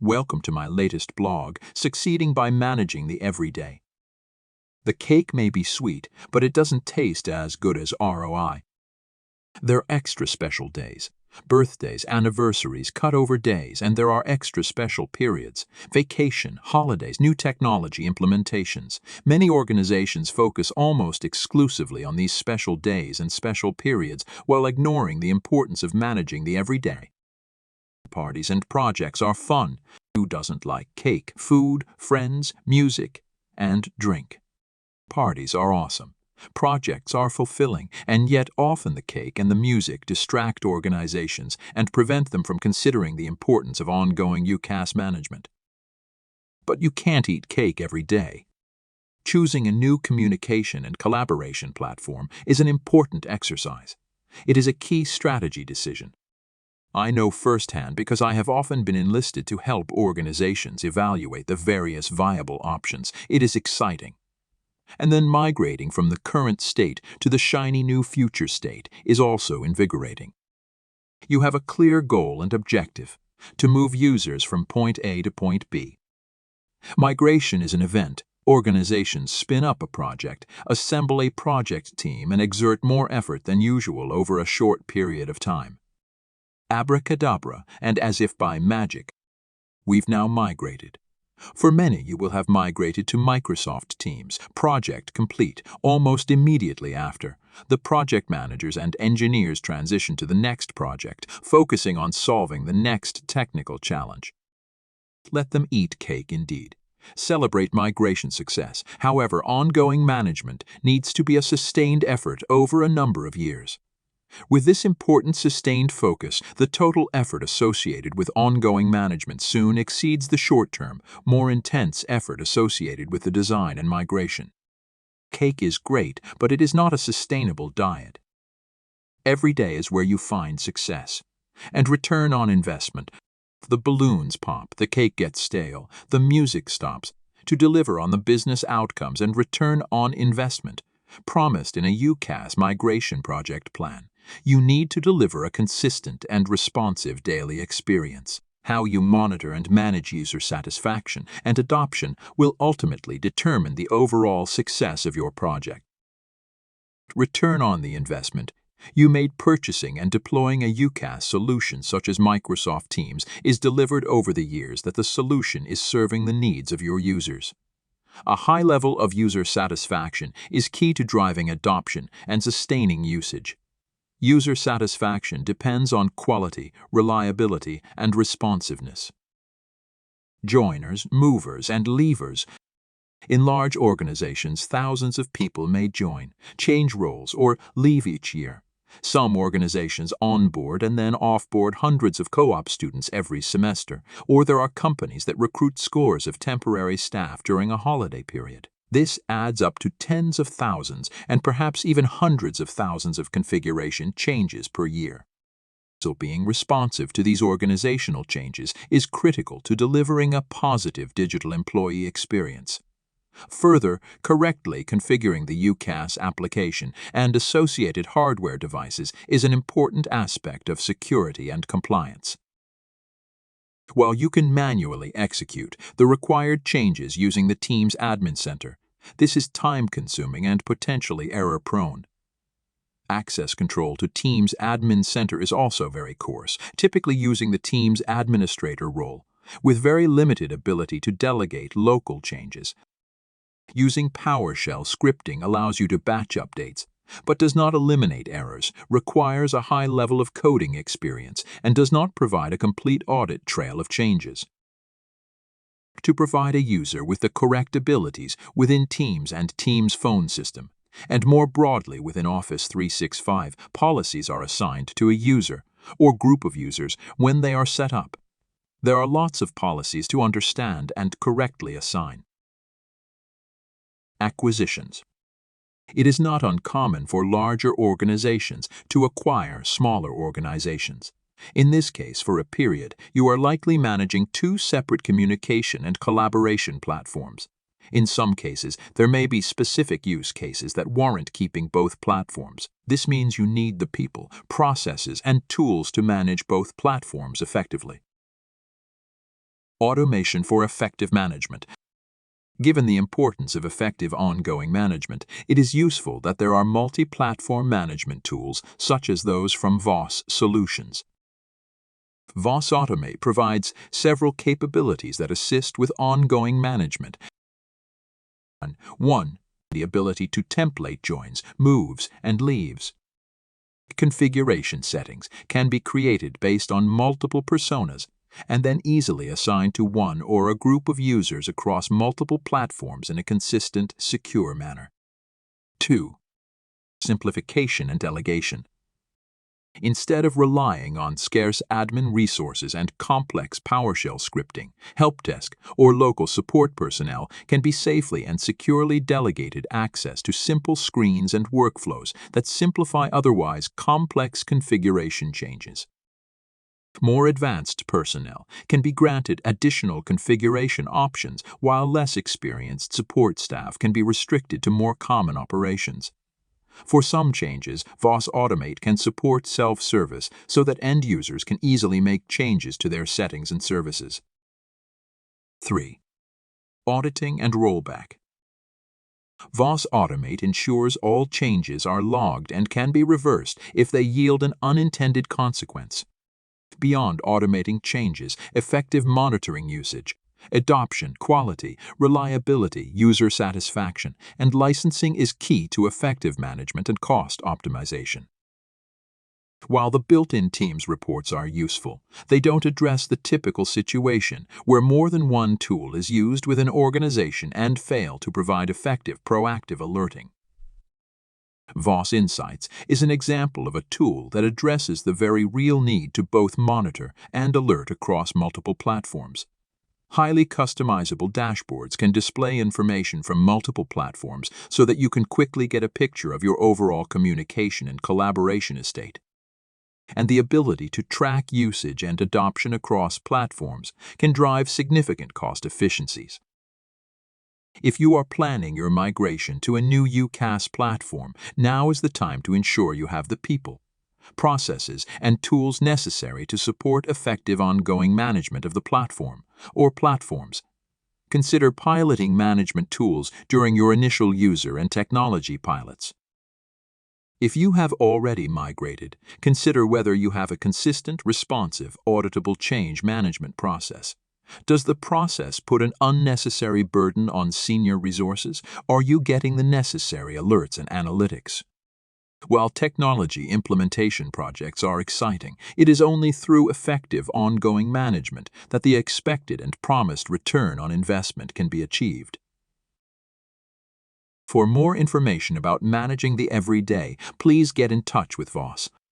Welcome to my latest blog, Succeeding by Managing the Everyday. The cake may be sweet, but it doesn't taste as good as ROI. There are extra special days, birthdays, anniversaries, cut-over days, and there are extra special periods, vacation, holidays, new technology implementations. Many organizations focus almost exclusively on these special days and special periods while ignoring the importance of managing the everyday. Parties and projects are fun. Who doesn't like cake, food, friends, music, and drink? Parties are awesome. Projects are fulfilling, and yet often the cake and the music distract organizations and prevent them from considering the importance of ongoing UCaaS management. But you can't eat cake every day. Choosing a new communication and collaboration platform is an important exercise. It is a key strategy decision. I know firsthand because I have often been enlisted to help organizations evaluate the various viable options. It is exciting. And then migrating from the current state to the shiny new future state is also invigorating. You have a clear goal and objective: to move users from point A to point B. Migration is an event. Organizations spin up a project, assemble a project team, and exert more effort than usual over a short period of time. Abracadabra, and as if by magic, we've now migrated. For many, you will have migrated to Microsoft Teams, project complete, almost immediately after. The project managers and engineers transition to the next project, focusing on solving the next technical challenge. Let them eat cake indeed. Celebrate migration success. However, ongoing management needs to be a sustained effort over a number of years. With this important sustained focus, the total effort associated with ongoing management soon exceeds the short-term, more intense effort associated with the design and migration. Cake is great, but it is not a sustainable diet. Every day is where you find success. And return on investment. The balloons pop, the cake gets stale, the music stops. To deliver on the business outcomes and return on investment promised in a UCaaS migration project plan, you need to deliver a consistent and responsive daily experience. How you monitor and manage user satisfaction and adoption will ultimately determine the overall success of your project. Return on the investment. You made purchasing and deploying a UCaaS solution such as Microsoft Teams is delivered over the years that the solution is serving the needs of your users. A high level of user satisfaction is key to driving adoption and sustaining usage. User satisfaction depends on quality, reliability, and responsiveness. Joiners, movers, and leavers. In large organizations, thousands of people may join, change roles, or leave each year. Some organizations onboard and then offboard hundreds of co-op students every semester, or there are companies that recruit scores of temporary staff during a holiday period. This adds up to tens of thousands and perhaps even hundreds of thousands of configuration changes per year. So being responsive to these organizational changes is critical to delivering a positive digital employee experience. Further, correctly configuring the UCaaS application and associated hardware devices is an important aspect of security and compliance. While you can manually execute the required changes using the Teams Admin Center, this is time-consuming and potentially error-prone. Access control to Teams Admin Center is also very coarse, typically using the Teams administrator role, with very limited ability to delegate local changes. Using PowerShell scripting allows you to batch updates, but does not eliminate errors, requires a high level of coding experience, and does not provide a complete audit trail of changes. To provide a user with the correct abilities within Teams and Teams phone system, and more broadly within Office 365, policies are assigned to a user or group of users when they are set up. There are lots of policies to understand and correctly assign. Acquisitions. It is not uncommon for larger organizations to acquire smaller organizations. In this case, for a period, you are likely managing two separate communication and collaboration platforms. In some cases, there may be specific use cases that warrant keeping both platforms. This means you need the people, processes, and tools to manage both platforms effectively. Automation for effective management. Given the importance of effective ongoing management, it is useful that there are multi-platform management tools such as those from VOS Solutions. VOS Automate provides several capabilities that assist with ongoing management. 1. The ability to template joins, moves, and leaves. Configuration settings can be created based on multiple personas and then easily assigned to one or a group of users across multiple platforms in a consistent, secure manner. 2. Simplification and delegation. Instead of relying on scarce admin resources and complex PowerShell scripting, help desk or local support personnel can be safely and securely delegated access to simple screens and workflows that simplify otherwise complex configuration changes. More advanced personnel can be granted additional configuration options, while less experienced support staff can be restricted to more common operations. For some changes, VOS Automate can support self-service so that end users can easily make changes to their settings and services. 3. Auditing and rollback. VOS Automate ensures all changes are logged and can be reversed if they yield an unintended consequence. Beyond automating changes, effective monitoring usage, adoption, quality, reliability, user satisfaction, and licensing is key to effective management and cost optimization. While the built-in Teams reports are useful, they don't address the typical situation where more than one tool is used within an organization and fail to provide effective proactive alerting. VOS Insights is an example of a tool that addresses the very real need to both monitor and alert across multiple platforms. Highly customizable dashboards can display information from multiple platforms so that you can quickly get a picture of your overall communication and collaboration estate. And the ability to track usage and adoption across platforms can drive significant cost efficiencies. If you are planning your migration to a new UCaaS platform, now is the time to ensure you have the people, processes, and tools necessary to support effective ongoing management of the platform or platforms. Consider piloting management tools during your initial user and technology pilots. If you have already migrated, consider whether you have a consistent, responsive, auditable change management process. Does the process put an unnecessary burden on senior resources? Are you getting the necessary alerts and analytics? While technology implementation projects are exciting, it is only through effective ongoing management that the expected and promised return on investment can be achieved. For more information about managing the everyday, please get in touch with VOS.